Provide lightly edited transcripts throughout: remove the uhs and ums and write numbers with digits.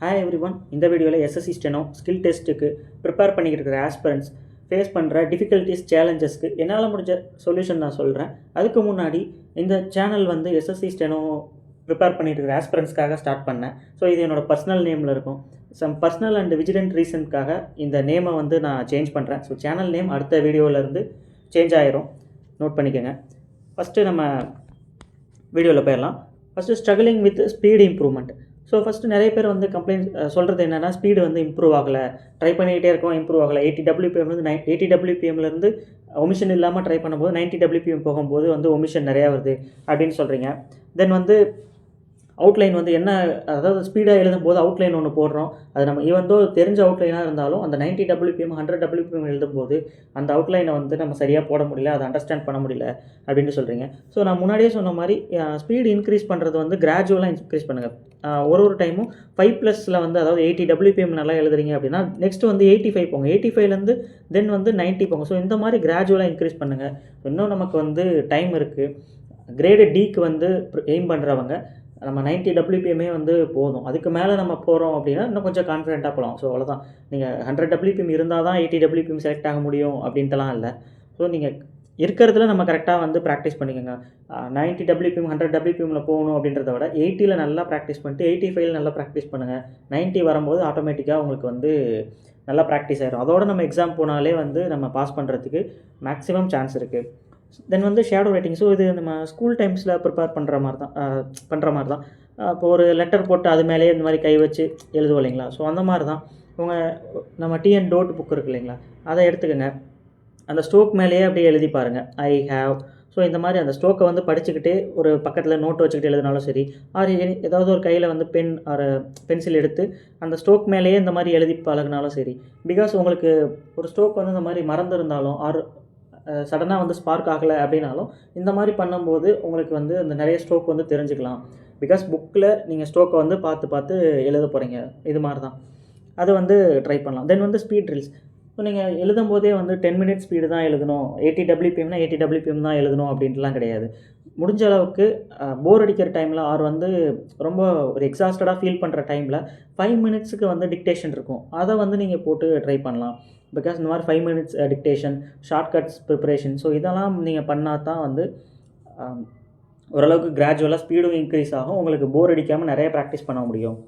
Hi every one. இந்த வீடியோவில் SSC steno skill டெஸ்ட்டுக்கு ப்ரிப்பேர் பண்ணிக்கிட்டு இருக்கிற ஆஸ்பிரண்ட்ஸ் ஃபேஸ் பண்ணுற டிஃபிகல்ட்டிஸ் சேலஞ்சஸ்க்கு என்னால் முடிஞ்ச சொல்யூஷன் நான் சொல்கிறேன். அதுக்கு முன்னாடி இந்த சேனல் வந்து எஸ்எஸ்சி ஸ்டெனோ ப்ரிப்பேர் பண்ணிட்டு இருக்கிற ஆஸ்பிரண்ட்ஸ்க்காக ஸ்டார்ட் பண்ணேன். ஸோ இது என்னோடய பர்சனல் நேமில் இருக்கும். சம் பர்சனல் அண்ட் விஜிலண்ட் ரீசனுக்காக இந்த நேமை வந்து நான் சேஞ்ச் பண்ணுறேன். ஸோ சேனல் நேம் அடுத்த வீடியோவிலேருந்து சேஞ்ச் ஆகிரும், நோட் பண்ணிக்கோங்க. ஃபஸ்ட்டு நம்ம வீடியோவில் போயிடலாம். First struggling with speed improvement. So first நிறைய பேர் வந்து கம்ப்ளைண்ட் சொல்கிறது என்னென்னா, ஸ்பீடு வந்து இம்ப்ரூவ் ஆகலை, ட்ரை பண்ணிக்கிட்டே இருக்கோம், இம்ப்ரூவ் ஆகலை. 80 WPM 80 WPMலேருந்து ஒமிஷன் இல்லாமல் ட்ரை பண்ணும்போது 90 WPM போகும்போது வந்து ஒமிஷன் நிறையா வருது அப்படின்னு சொல்கிறீங்க. தென் வந்து அவுட்லைன் வந்து என்ன, அதாவது ஸ்பீடாக எழுதும்போது அவுட்லைன் ஒன்று போடுறோம். அது நம்ம ஈவன் தோ தெரிஞ்ச அவுட்லைனாக இருந்தாலும் அந்த 90 WPM 100 WPM எழுதும்போது அந்த அவுட்லைனை வந்து நம்ம சரியாக போட முடியல, அதை அண்டர்ஸ்டாண்ட் பண்ண முடியல அப்படின்னு சொல்கிறீங்க. ஸோ நான் முன்னாடியே சொன்ன மாதிரி ஸ்பீடு இன்க்ரீஸ் பண்ணுறது வந்து கிராஜுவலாக இன்க்ரீஸ் பண்ணுங்கள். ஒரு டைமும் 5+ வந்து, அதாவது 80 WPM நல்லா எழுதுறீங்க அப்படின்னா நெக்ஸ்ட்டு வந்து 85 போங்க, 85லேருந்து தென் வந்து 90 போங்க. ஸோ இந்த மாதிரி கிராஜுவலாக இன்க்ரீஸ் பண்ணுங்கள். இன்னும் நமக்கு வந்து டைம் இருக்குது. கிரேடு டிக்கு வந்து எய்ம் பண்ணுறவங்க நம்ம 90 WPM வந்து போதும். அதுக்கு மேலே நம்ம போகிறோம் அப்படின்னா இன்னும் கொஞ்சம் கான்ஃபிடென்ட்டாக போகலாம். ஸோ அவ்வளோதான். நீங்கள் 100 WPM இருந்தால் தான் 80 WPM செலக்ட் ஆக முடியும் அப்படின்ட்டுலாம் இல்லை. ஸோ நீங்கள் இருக்கிறதுல நம்ம கரெக்டாக வந்து ப்ராக்டிஸ் பண்ணிக்கோங்க. 90 WPM 100 WPMல போகணும் அப்படின்றத விட 80ல் நல்லா ப்ராக்டிஸ் பண்ணிட்டு 85ல் நல்லா ப்ராக்டிஸ் பண்ணுங்கள். 90 வரும்போது ஆட்டோமேட்டிக்காக உங்களுக்கு வந்து நல்லா ப்ராக்டிஸ் ஆகிடும். அதோடு நம்ம எக்ஸாம் போனாலே வந்து நம்ம பாஸ் பண்ணுறதுக்கு மேக்ஸிமம் சான்ஸ் இருக்குது. தென் வந்து ஷேடோ ரைட்டிங். ஸோ இது நம்ம ஸ்கூல் டைம்ஸில் ப்ரிப்பேர் பண்ணுற மாதிரி தான். இப்போ ஒரு லெட்டர் போட்டு அது மேலேயே இந்த மாதிரி கை வச்சு எழுதுவோம் இல்லைங்களா. ஸோ அந்த மாதிரி தான் நம்ம டிஎன் டோட் புக் இருக்குது இல்லைங்களா, அதை எடுத்துக்கோங்க. அந்த ஸ்ட்ரோக் மேலேயே அப்படியே எழுதி பாருங்கள், ஐ ஹேவ். ஸோ இந்த மாதிரி அந்த ஸ்ட்ரோக்கை வந்து படிச்சுக்கிட்டே ஒரு பக்கத்தில் நோட்டு வச்சுக்கிட்டு எழுதினாலும் சரி, ஆர் ஏதாவது ஒரு கையில் வந்து பென் ஆர் பென்சில் எடுத்து அந்த ஸ்ட்ரோக் மேலேயே இந்த மாதிரி எழுதி பழகினாலும் சரி. பிகாஸ் உங்களுக்கு ஒரு ஸ்ட்ரோக் வந்து இந்த மாதிரி மறந்துருந்தாலும் ஆர் சடனாக வந்து ஸ்பார்க் ஆகலை அப்படின்னாலும் இந்த மாதிரி பண்ணும்போது உங்களுக்கு வந்து அந்த நிறைய ஸ்ட்ரோக் வந்து தெரிஞ்சுக்கலாம். பிகாஸ் புக்கில் நீங்கள் ஸ்ட்ரோக்கை வந்து பார்த்து எழுத போகிறீங்க. இது மாதிரி தான் அது வந்து ட்ரை பண்ணலாம். தென் வந்து ஸ்பீட் ட்ரில்ஸ். ஸோ நீங்கள் எழுதும் போதே வந்து 10 மினிட்ஸ் ஸ்பீடு தான் எழுதணும், 80 WPMனா 80 WPM தான் எழுதணும் அப்படின்ட்டுலாம் கிடையாது. முடிஞ்ச அளவுக்கு போர் அடிக்கிற டைமில் ஆர் வந்து ரொம்ப ஒரு எக்ஸாஸ்டடாக ஃபீல் பண்ணுற டைமில் 5 மினிட்ஸுக்கு வந்து டிக்டேஷன் இருக்கும், அதை வந்து நீங்கள் போட்டு ட்ரை பண்ணலாம். பிகாஸ் இந்த மாதிரி 5 minutes dictation, shortcuts preparation, so இதெல்லாம் நீங்கள் பண்ணால் தான் வந்து ஓரளவுக்கு கிராஜுவலாக ஸ்பீடும் இன்க்ரீஸ் ஆகும், உங்களுக்கு போர் அடிக்காமல் நிறைய ப்ராக்டிஸ் பண்ண முடியும்.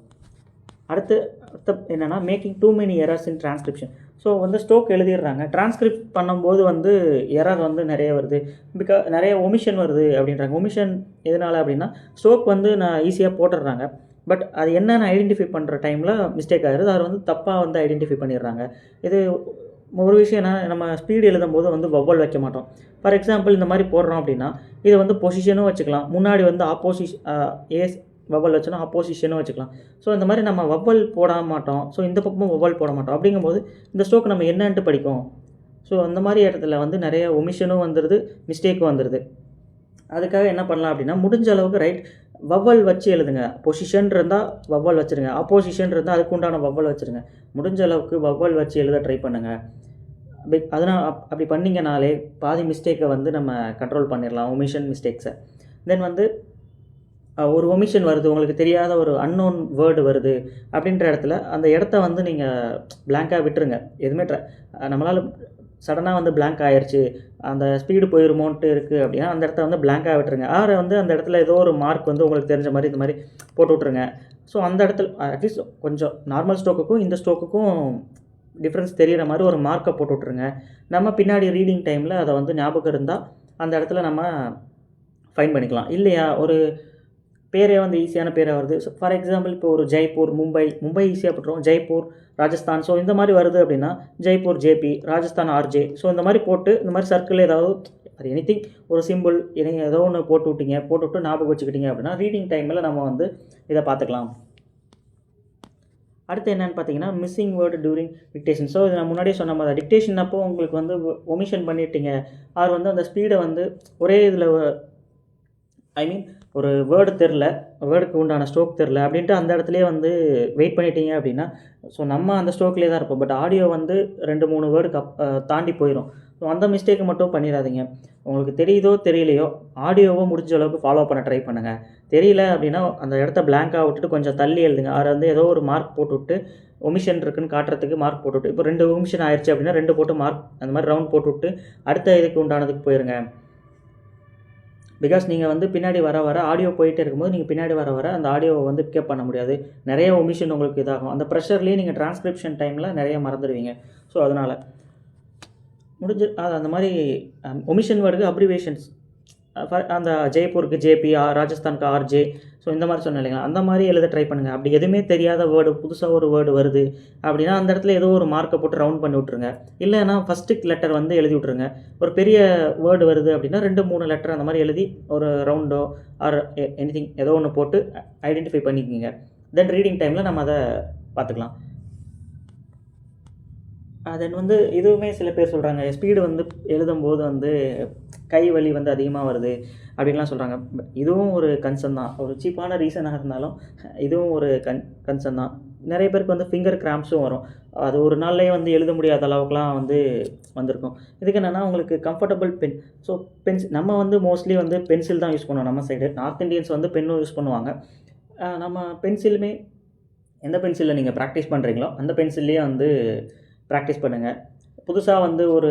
அடுத்து என்னென்னா, making too many errors in transcription. So வந்து ஸ்ட்ரோக் எழுதிடுறாங்க, டிரான்ஸ்கிரிப்ட் பண்ணும்போது வந்து எரர் வந்து நிறைய வருது, நிறைய ஒமிஷன் வருது அப்படின்றாங்க. ஒமிஷன் எதனால் அப்படின்னா, ஸ்ட்ரோக் வந்து நான் ஈஸியாக போட்டுடுறாங்க, பட் அது என்னென்னு ஐடென்டிஃபை பண்ணுற டைமில் மிஸ்டேக் ஆகிடுது. அது வந்து தப்பாக வந்து ஐடென்டிஃபை பண்ணிடுறாங்க. இது ஒரு விஷயம் என்ன, நம்ம ஸ்பீடு எழுதும்போது வந்து வவ்வல் வைக்க மாட்டோம். ஃபார் எக்ஸாம்பிள் இந்த மாதிரி போடுறோம் அப்படின்னா இதை வந்து பொசிஷனும் வச்சுக்கலாம், முன்னாடி வந்து ஏஸ் வவ்வல் வச்சோன்னா ஆப்போசிஷனும் வச்சுக்கலாம். ஸோ இந்த மாதிரி நம்ம வவ்வல் போட மாட்டோம். ஸோ இந்த பக்கமும் வவ்வல் போட மாட்டோம். அப்படிங்கும்போது இந்த ஸ்ட்ரோக் நம்ம என்னன்ட்டு படிக்கும். ஸோ அந்த மாதிரி இடத்துல வந்து நிறைய ஒமிஷனும் வந்துடுது, மிஸ்டேக்கும் வந்துடுது. அதுக்காக என்ன பண்ணலாம் அப்படின்னா, முடிஞ்ச அளவுக்கு ரைட் வவ்வல் வச்சு எழுதுங்க. பொசிஷன் இருந்தால் வவ்வல் வச்சுருங்க, ஆப்போசிஷன் இருந்தால் அதுக்கு உண்டான வவ்வல் வச்சுருங்க. முடிஞ்ச அளவுக்கு வவ்வல் வச்சு எழுத ட்ரை பண்ணுங்கள். அதனால் அப்படி பண்ணிங்கனாலே பாதி மிஸ்டேக்கை வந்து நம்ம கண்ட்ரோல் பண்ணிடலாம், ஒமிஷன் மிஸ்டேக்ஸை. தென் வந்து ஒரு ஒமிஷன் வருது, உங்களுக்கு தெரியாத ஒரு அன்னோன் வேர்டு வருது அப்படின்ற இடத்துல அந்த இடத்த வந்து நீங்கள் பிளாங்காக விட்டுருங்க. எதுவுமே நம்மளால் சடனாக வந்து பிளாங்க் ஆயிடுச்சு, அந்த ஸ்பீடு போயிருமோன்ட்டு இருக்குது அப்படின்னா அந்த இடத்த வந்து பிளாங்காக விட்டுருங்க. ஆறு வந்து அந்த இடத்துல ஏதோ ஒரு மார்க் வந்து உங்களுக்கு தெரிஞ்ச மாதிரி இந்த மாதிரி போட்டு விட்ருங்க. ஸோ அந்த இடத்துல அட்லீஸ்ட் கொஞ்சம் நார்மல் ஸ்ட்ரோக்குக்கும் இந்த ஸ்ட்ரோக்குக்கும் டிஃப்ரென்ஸ் தெரிகிற மாதிரி ஒரு மார்க்கை போட்டு விட்ருங்க. நம்ம பின்னாடி ரீடிங் டைமில் அதை வந்து ஞாபகம் இருந்தால் அந்த இடத்துல நம்ம ஃபைன் பண்ணிக்கலாம். இல்லையா, ஒரு பேரே வந்து ஈஸியான பேராக வருது. ஸோ ஃபார் எக்ஸாம்பிள் இப்போ ஒரு ஜெய்ப்பூர், மும்பை ஈஸியாக போட்டுருவோம், ஜெய்ப்பூர் ராஜஸ்தான். ஸோ இந்த மாதிரி வருது அப்படின்னா Jaipur JP, Rajasthan RJ. So இந்த மாதிரி போட்டு இந்த மாதிரி சர்க்கிள் ஏதாவது அது எனிதிங் ஒரு சிம்பிள் ஏதோ ஒன்று போட்டு விட்டு ஞாபகம் வச்சுக்கிட்டீங்க அப்படின்னா ரீடிங் டைமில் நம்ம வந்து இதை பார்த்துக்கலாம். அடுத்து என்னென்னு பார்த்தீங்கன்னா, missing word during dictation. So இது நான் முன்னாடியே சொன்ன மாதிரி டிக்டேஷன் அப்போ உங்களுக்கு வந்து ஒமிஷன் பண்ணிட்டீங்க, ஆர் வந்து அந்த ஸ்பீடை வந்து ஒரே இதில் ஒரு வேர்டு தெரில, வேர்டுக்கு உண்டான ஸ்ட்ரோக் தெரில அப்படின்ட்டு அந்த இடத்துலயே வந்து வெயிட் பண்ணிட்டீங்க அப்படின்னா, ஸோ நம்ம அந்த ஸ்ட்ரோக்லேயே தான் இருப்போம். பட் ஆடியோ வந்து 2, 3 வேர்டுக்கு தாண்டி போயிரும். ஸோ அந்த மிஸ்டேக் மட்டும் பண்ணிடாதீங்க. உங்களுக்கு தெரியுதோ தெரியலையோ, ஆடியோவ முடிஞ்ச அளவுக்கு ஃபாலோ பண்ண ட்ரை பண்ணுங்க. தெரியல அப்படின்னா அந்த இடத்த பிளாங்க்கா விட்டுட்டு கொஞ்சம் தள்ளி எழுதுங்க. அதில வந்து ஏதோ ஒரு மார்க் போட்டுவிட்டு, ஒமிஷன் இருக்குன்னு காட்டுறதுக்கு மார்க் போட்டுவிட்டு, இப்போ 2 ஒமிஷன் ஆயிருச்சு அப்படின்னா 2 போட்டு மார்க் அந்த மாதிரி ரவுண்ட் போட்டுவிட்டு, அடுத்த இதுக்கு உண்டானதுக்கு போயிருங்க. பிகாஸ் நீங்கள் வந்து பின்னாடி வர வர ஆடியோ போயிட்டே இருக்கும்போது, நீங்கள் பின்னாடி வர வர அந்த ஆடியோவை வந்து பிக்கப் பண்ண முடியாது. நிறைய ஒமிஷன் உங்களுக்கு இதாகும். அந்த ப்ரெஷர்லேயே நீங்கள் டிரான்ஸ்கிரிப்ஷன் டைமில் நிறைய மறந்துடுவீங்க. ஸோ அதனால் அந்த மாதிரி ஒமிஷன் வேர்டுக்கு அப்ரிவேஷன்ஸ் அந்த ஜெய்ப்பூருக்கு ஜேபி, ராஜஸ்தானுக்கு ஆர்ஜே, ஸோ இந்த மாதிரி சொன்னேன் இல்லைங்களா, அந்த மாதிரி எழுத ட்ரை பண்ணுங்கள். அப்படி எதுவுமே தெரியாத வேர்டு, புதுசாக ஒரு வேர்டு வருது அப்படின்னா அந்த இடத்துல ஏதோ ஒரு மார்க்கை போட்டு ரவுண்ட் பண்ணி விட்ருங்க. இல்லைன்னா ஃபஸ்ட்டு லெட்டர் வந்து எழுதி விட்ருங்க. ஒரு பெரிய வேர்டு வருது அப்படின்னா 2, 3 லெட்டர் அந்த மாதிரி எழுதி ஒரு ரவுண்டோ ஆர் எனிதிங் ஏதோ ஒன்று போட்டு ஐடென்டிஃபை பண்ணிக்கோங்க. தென் ரீடிங் டைமில் நம்ம அதை பார்த்துக்கலாம். தென் வந்து இதுவுமே சில பேர் சொல்கிறாங்க, ஸ்பீடு வந்து எழுதும்போது வந்து கை வலி வந்து அதிகமாக வருது அப்படின்லாம் சொல்கிறாங்க. பட் இதுவும் ஒரு கன்சர்ன் தான். ஒரு சீப்பான ரீசனாக இருந்தாலும் இதுவும் ஒரு கன்சர்ன் தான். நிறைய பேருக்கு வந்து ஃபிங்கர் கிராம்ப்ஸும் வரும். அது ஒரு நாள்லேயே வந்து எழுத முடியாத அளவுக்குலாம் வந்து வந்திருக்கும். இதுக்கு என்னென்னா உங்களுக்கு கம்ஃபர்டபுள் பென். ஸோ நம்ம வந்து மோஸ்ட்லி வந்து பென்சில் தான் யூஸ் பண்ணுவோம் நம்ம சைடு. நார்த் இண்டியன்ஸ் வந்து பென்னும் யூஸ் பண்ணுவாங்க. நம்ம பென்சிலுமே எந்த பென்சிலில் நீங்கள் ப்ராக்டிஸ் பண்ணுறீங்களோ அந்த பென்சில்லையே வந்து ப்ராக்டிஸ் பண்ணுங்கள். புதுசாக வந்து ஒரு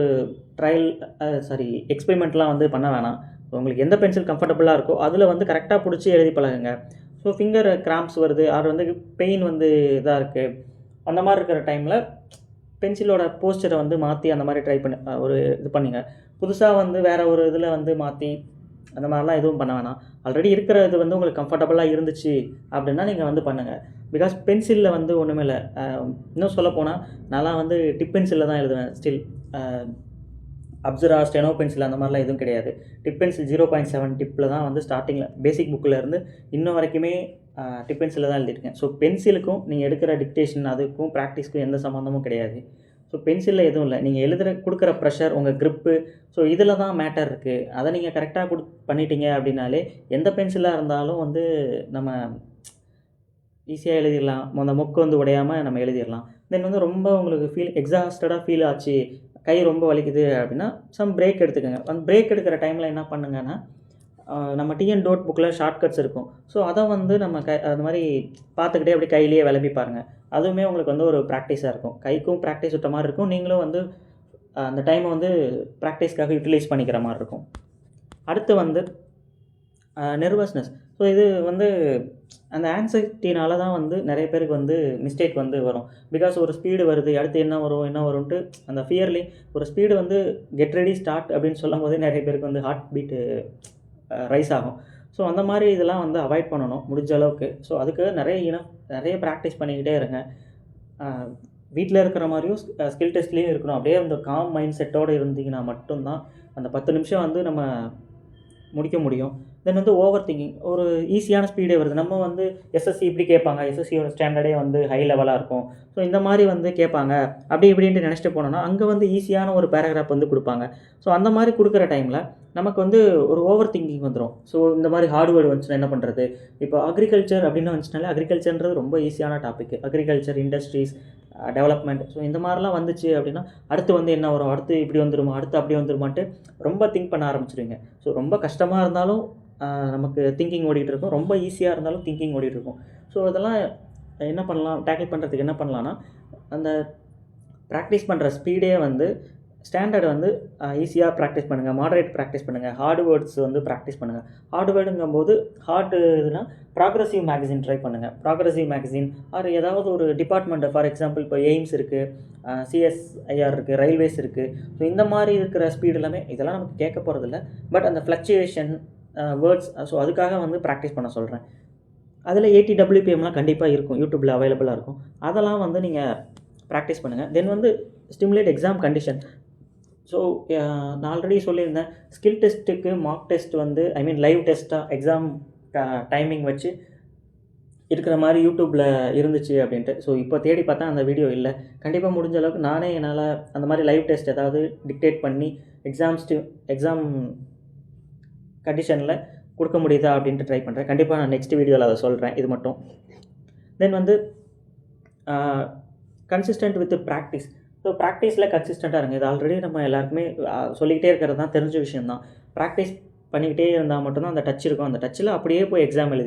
எக்ஸ்பெரிமெண்ட்லாம் வந்து பண்ண வேணாம். உங்களுக்கு எந்த பென்சில் கம்ஃபர்டபுளாக இருக்கோ அதில் வந்து கரெக்டாக பிடிச்சி எழுதி பழகுங்க. ஸோ ஃபிங்கர் கிராம்ப்ஸ் வருது, அது வந்து பெயின் வந்து இதாக இருக்குது, அந்த மாதிரி இருக்கிற டைமில் பென்சிலோட போஸ்டரை வந்து மாற்றி அந்த மாதிரி ட்ரை பண்ணி இது பண்ணுங்க. புதுசாக வந்து வேறு ஒரு இதில் வந்து மாற்றி அந்த மாதிரிலாம் எதுவும் பண்ண வேணாம். ஆல்ரெடி இருக்கிற இது வந்து உங்களுக்கு கம்ஃபர்டபுளாக இருந்துச்சு அப்படின்னா நீங்கள் வந்து பண்ணுங்கள். பிகாஸ் பென்சிலில் வந்து ஒன்றுமே இல்லை. இன்னும் சொல்லப்போனால் நான்லாம் வந்து டிப் பென்சிலில் தான் எழுதுவேன். ஸ்டில் அப்சரா, ஸ்டெனோ பென்சில் அந்த மாதிரிலாம் எதுவும் கிடையாது. டிப் பென்சில் 0.7 டிப்பில் தான் வந்து ஸ்டார்டிங்கில் பேசிக் புக்கில் இருந்து இன்னும் வரைக்குமே டிப் பென்சிலில் தான் எழுதியிருக்கேன். ஸோ பென்சிலுக்கும் நீங்கள் எடுக்கிற டிக்டேஷன் அதுக்கும் ப்ராக்டிஸ்க்கும் எந்த சம்மந்தமும் கிடையாது. ஸோ பென்சிலில் எதுவும் இல்லை. நீங்கள் கொடுக்குற ப்ரெஷர், உங்கள் க்ரிப்பு, ஸோ இதில் தான் மேட்டர் இருக்குது. அதை நீங்கள் கரெக்டாக பண்ணிட்டீங்க அப்படின்னாலே எந்த பென்சிலாக இருந்தாலும் வந்து நம்ம ஈஸியாக எழுதிடலாம். அந்த மொக்கு வந்து உடையாமல் நம்ம எழுதிடலாம். தென் வந்து ரொம்ப உங்களுக்கு எக்ஸாஸ்டடாக ஃபீல் ஆச்சு, கை ரொம்ப வலிக்குது அப்படின்னா பிரேக் எடுத்துக்கோங்க. அந்த பிரேக் எடுக்கிற டைமில் என்ன பண்ணுங்கன்னா, நம்ம டிஎன் நோட் புக்கில் ஷார்ட்கட்ஸ் இருக்கும். ஸோ அதை வந்து நம்ம அந்த மாதிரி பார்த்துக்கிட்டே அப்படி கையிலேயே விளம்பி பாருங்கள். அதுவுமே உங்களுக்கு வந்து ஒரு ப்ராக்டிஸாக இருக்கும். கைக்கும் ப்ராக்டிஸ் விட்ட மாதிரி இருக்கும். நீங்களும் வந்து அந்த டைமை வந்து ப்ராக்டிஸ்க்காக யூட்டிலைஸ் பண்ணிக்கிற மாதிரி இருக்கும். அடுத்து வந்து நெர்வஸ்னஸ். ஸோ இது வந்து அந்த ஆங்ஸைட்டினால தான் வந்து நிறைய பேருக்கு வந்து மிஸ்டேக் வந்து வரும். பிகாஸ் ஒரு ஸ்பீடு வருது, அடுத்து என்ன வரும்ன்ட்டு அந்த ஃபியர்லி ஒரு ஸ்பீடு வந்து கெட் ரெடி ஸ்டார்ட் அப்படின்னு சொல்லும் போதே நிறைய பேருக்கு வந்து ஹார்ட் பீட்டு ரைஸ் ஆகும். ஸோ அந்த மாதிரி இதெல்லாம் வந்து அவாய்ட் பண்ணணும் முடிஞ்ச அளவுக்கு. ஸோ அதுக்கு நிறைய ப்ராக்டிஸ் பண்ணிக்கிட்டே இருங்க. வீட்டில் இருக்கிற மாதிரியும் ஸ்கில் டெஸ்ட்லேயும் இருக்கணும். அப்படியே அந்த காம் மைண்ட் செட்டோடு இருந்தீங்கன்னா மட்டும்தான் அந்த 10 நிமிஷம் வந்து நம்ம முடிக்க முடியும். தென் வந்து ஓவர் திங்கிங். ஒரு ஈஸியான ஸ்பீடே வருது. நம்ம வந்து எஸ்எஸ்சி இப்படி கேட்பாங்க, எஸ்எஸ்சியோட ஸ்டாண்டர்டே வந்து ஹை லெவலாக இருக்கும். ஸோ இந்த மாதிரி வந்து கேட்பாங்க, அப்படி இப்படின்ட்டு நினச்சிட்டு போனோன்னா அங்கே வந்து ஈஸியான ஒரு பேராகிராஃப் வந்து கொடுப்பாங்க. ஸோ அந்த மாதிரி கொடுக்குற டைமில் நமக்கு வந்து ஒரு ஓவர் திங்கிங் வந்துடும். ஸோ இந்த மாதிரி ஹார்ட்வேர்டு வந்துச்சுன்னா என்ன பண்ணுறது? இப்போ அக்ரிகல்ச்சர் அப்படின்னு வந்துச்சுனாலே அக்ரிகல்ச்சர்ன்றது ரொம்ப ஈஸியான topic. Agriculture, industries, development, so இந்த மாதிரிலாம் வந்துச்சு அப்படின்னா அடுத்து வந்து என்ன வரும், அடுத்து இப்படி வந்துருமா, அடுத்து அப்படி வந்துருமான்ட்டு ரொம்ப திங்க் பண்ண ஆரம்பிச்சிடுவீங்க. ஸோ ரொம்ப கஷ்டமாக இருந்தாலும் நமக்கு திங்கிங் ஓடிட்டு இருக்கும், ரொம்ப ஈஸியாக இருந்தாலும் திங்கிங் ஓடிட்டு இருக்கும். ஸோ இதெல்லாம் என்ன பண்ணலாம், டேக்கிள் பண்ணுறதுக்கு என்ன பண்ணலான்னா, அந்த ப்ராக்டிஸ் பண்ணுற ஸ்பீடே வந்து ஸ்டாண்டர்ட் வந்து ஈஸியாக ப்ராக்டிஸ் பண்ணுங்கள், மாடரேட் ப்ராக்டிஸ் பண்ணுங்கள், ஹார்டு வேர்ட்ஸ் வந்து ப்ராக்டிஸ் பண்ணுங்கள். ஹார்டு வேர்டுங்கும்போது இதுனா ப்ராக்ரஸிவ் மேகசின் ட்ரை பண்ணுங்கள். ப்ராக்ரஸிவ் மேகசின் ஆர் ஏதாவது ஒரு டிபார்ட்மெண்ட், ஃபார் எக்ஸாம்பிள் இப்போ எய்ம்ஸ் இருக்குது, சிஎஸ்ஐஆர் இருக்குது, ரயில்வேஸ் இருக்குது. ஸோ இந்த மாதிரி இருக்கிற ஸ்பீடு எல்லாமே இதெல்லாம் நமக்கு கேட்க போகிறதில்ல. பட் அந்த ஃப்ளக்சுவேஷன் வேர்ட்ஸ், ஸோ அதுக்காக வந்து ப்ராக்டிஸ் பண்ண சொல்கிறேன். அதில் 80 WPMலாம் கண்டிப்பாக இருக்கும், யூடியூப்பில் அவைலபிளாக இருக்கும். அதெல்லாம் வந்து நீங்கள் ப்ராக்டிஸ் பண்ணுங்கள். தென் வந்து ஸ்டிமுலேட் எக்ஸாம் கண்டிஷன். ஸோ நான் ஆல்ரெடி சொல்லியிருந்தேன், ஸ்கில் டெஸ்ட்டுக்கு மார்க் டெஸ்ட் வந்து லைவ் டெஸ்ட்டாக எக்ஸாம் டைமிங் வச்சு இருக்கிற மாதிரி யூடியூப்பில் இருந்துச்சு அப்படின்ட்டு. ஸோ இப்போ தேடி பார்த்தா அந்த வீடியோ இல்லை. கண்டிப்பாக முடிஞ்ச அளவுக்கு நானே என்னால் அந்த மாதிரி லைவ் டெஸ்ட் ஏதாவது டிக்டேட் பண்ணி எக்ஸாம் கண்டிஷனில் கொடுக்க முடியுதா அப்படின்ட்டு ட்ரை பண்ணுறேன். கண்டிப்பாக நான் நெக்ஸ்ட் வீடியோவில் அதை சொல்கிறேன் இது மட்டும். தென் வந்து கன்சிஸ்டன்ட் வித் ப்ராக்டிஸ். ஸோ ப்ராக்டிஸில் கன்சிஸ்டண்ட்டாக இருங்க. இது ஆல்ரெடி நம்ம எல்லாருக்குமே சொல்லிக்கிட்டே இருக்கிறது தான், தெரிஞ்ச விஷயம் தான். ப்ராக்டிஸ் பண்ணிக்கிட்டே இருந்தால் மட்டும்தான் அந்த டச் இருக்கும். அந்த டச்சில் அப்படியே போய் எக்ஸாம் எழுதி